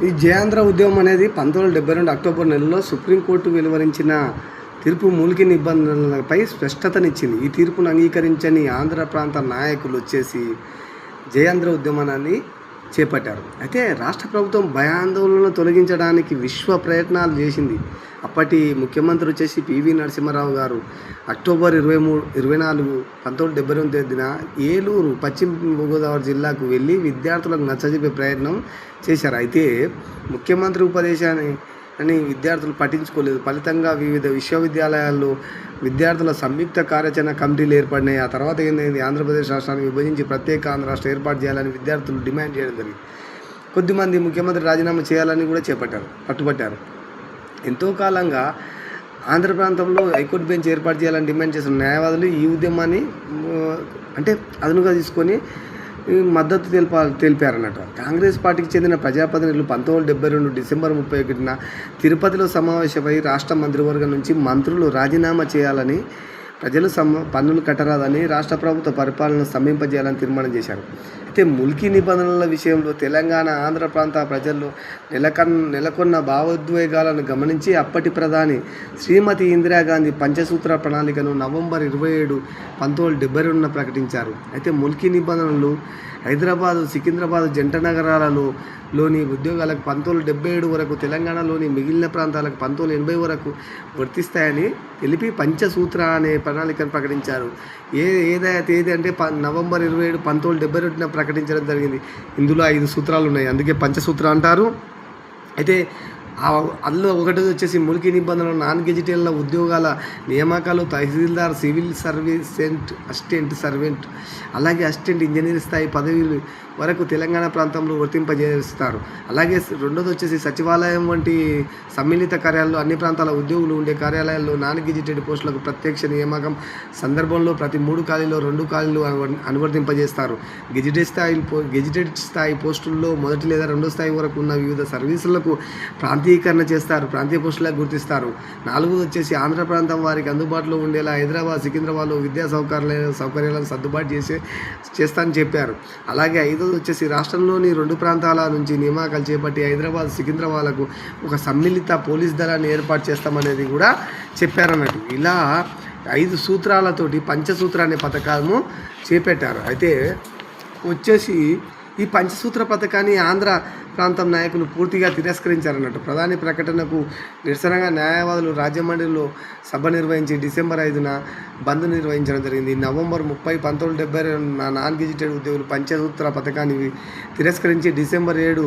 ఈ జయాంధ్ర ఉద్యమం అనేది 1972 అక్టోబర్ నెలలో సుప్రీంకోర్టు వెలువరించిన తీర్పు మూలిక నిబంధనలపై స్పష్టతనిచ్చింది. ఈ తీర్పును అంగీకరించని ఆంధ్ర ప్రాంత నాయకులు వచ్చేసి జయాంధ్ర ఉద్యమాన్ని చేపట్టారు. అయితే రాష్ట్ర ప్రభుత్వం భయాందోళనను తొలగించడానికి విశ్వ ప్రయత్నాలు చేసింది. అప్పటి ముఖ్యమంత్రి వచ్చేసి పివి నరసింహారావు గారు అక్టోబర్ 24 1972 తేదీన ఏలూరు పశ్చిమ గోదావరి జిల్లాకు వెళ్ళి విద్యార్థులకు నచ్చజెప్పే ప్రయత్నం చేశారు. అయితే ముఖ్యమంత్రి ఉపదేశాన్ని విద్యార్థులు పట్టించుకోలేదు. ఫలితంగా వివిధ విశ్వవిద్యాలయాల్లో విద్యార్థుల సంయుక్త కార్యాచరణ కమిటీలు ఏర్పడినాయి. ఆ తర్వాత ఏంటంటే ఆంధ్రప్రదేశ్ రాష్ట్రాన్ని విభజించి ప్రత్యేక ఆంధ్ర రాష్ట్రం ఏర్పాటు చేయాలని విద్యార్థులు డిమాండ్ చేయడం జరిగింది. కొద్దిమంది ముఖ్యమంత్రి రాజీనామా చేయాలని కూడా పట్టుబట్టారు. ఎంతో కాలంగా ఆంధ్ర ప్రాంతంలో హైకోర్టు బెంచ్ ఏర్పాటు చేయాలని డిమాండ్ చేసిన న్యాయవాదులు ఈ ఉద్యమాన్ని అంటే అదునుగా తీసుకొని మద్దతు తెలిపారన్నట్టు. కాంగ్రెస్ పార్టీకి చెందిన ప్రజాప్రతినిధులు 1972 డిసెంబర్ 31న తిరుపతిలో సమావేశమై రాష్ట్ర మంత్రివర్గం నుంచి మంత్రులు రాజీనామా చేయాలని, ప్రజలు పన్నులు కట్టరాదని, రాష్ట్ర ప్రభుత్వ పరిపాలన స్తంభింపజేయాలని తీర్మానం చేశారు. అయితే ముల్కీ నిబంధనల విషయంలో తెలంగాణ ఆంధ్ర ప్రాంత ప్రజల్లో నెలకొన్న భావోద్వేగాలను గమనించి అప్పటి ప్రధాని శ్రీమతి ఇందిరాగాంధీ పంచసూత్ర ప్రణాళికను నవంబర్ 27, 1972 ప్రకటించారు. అయితే ముల్కీ నిబంధనలు హైదరాబాదు, సికింద్రాబాద్ జంట నగరాలలోని ఉద్యోగాలకు 1977 వరకు, తెలంగాణలోని మిగిలిన ప్రాంతాలకు 1980 వరకు వర్తిస్తాయని తెలిపి పంచసూత్ర అనే ప్రణాళికను ప్రకటించారు. ఏదైతే తేదీ అంటే నవంబర్ 27, 1972 ప్రకటించడం జరిగింది. ఇందులో 5 సూత్రాలు ఉన్నాయి, అందుకే పంచసూత్ర అంటారు. అయితే అందులో ఒకటి వచ్చేసి ముల్కీ నిబంధనలు నాన్ గెజిటెడ్ల ఉద్యోగాల నియామకాలు తహసీల్దార్, సివిల్ సర్వీసెంట్, అసిస్టెంట్ సర్వెంట్, అలాగే అసిస్టెంట్ ఇంజనీర్ స్థాయి పదవులు వరకు తెలంగాణ ప్రాంతంలో వర్తింపజేస్తారు. అలాగే రెండోది వచ్చేసి సచివాలయం వంటి సమ్మిళిత కార్యాలయాల్లో అన్ని ప్రాంతాల ఉద్యోగులు ఉండే కార్యాలయాల్లో నాన్ గెజిటెడ్ పోస్టులకు ప్రత్యక్ష నియామకం సందర్భంలో ప్రతి 3 ఖాళీలో 2 ఖాళీలు అనువర్తింపజేస్తారు. గెజిటెడ్ స్థాయి పోస్టుల్లో మొదటి లేదా 2వ స్థాయి వరకు ఉన్న వివిధ సర్వీసులకు ప్రాంతీకరణ చేస్తారు, ప్రాంతీయ పోస్టులకు గుర్తిస్తారు. 4వది వచ్చేసి ఆంధ్ర ప్రాంతం వారికి అందుబాటులో ఉండేలా హైదరాబాద్, సికింద్రాబాద్లో విద్యా సౌకర్యాలను సర్దుబాటు చేస్తానని చెప్పారు. అలాగే 5వది వచ్చేసి రాష్ట్రంలోని 2 ప్రాంతాల నుంచి నియామకాలు చేపట్టి హైదరాబాద్, సికింద్రాబాద్లకు ఒక సమ్మిళిత పోలీస్ దళాన్ని ఏర్పాటు చేస్తామనేది కూడా చెప్పారన్నట్టు. ఇలా 5 సూత్రాలతోటి పంచసూత్ర అనే పథకాలను చేపట్టారు. అయితే వచ్చేసి ఈ పంచసూత్ర పథకాన్ని ఆంధ్ర ప్రాంతం నాయకులు పూర్తిగా తిరస్కరించారన్నట్టు. ప్రధాని ప్రకటనకు నిరసనగా న్యాయవాదులు రాజమండ్రిలో సభ నిర్వహించి డిసెంబర్ 5న బంద్ నిర్వహించడం జరిగింది. నవంబర్ 30, 1972 నాన్ గెజిటెడ్ ఉద్యోగులు పంచసూత్ర పథకాన్ని తిరస్కరించి డిసెంబర్ 7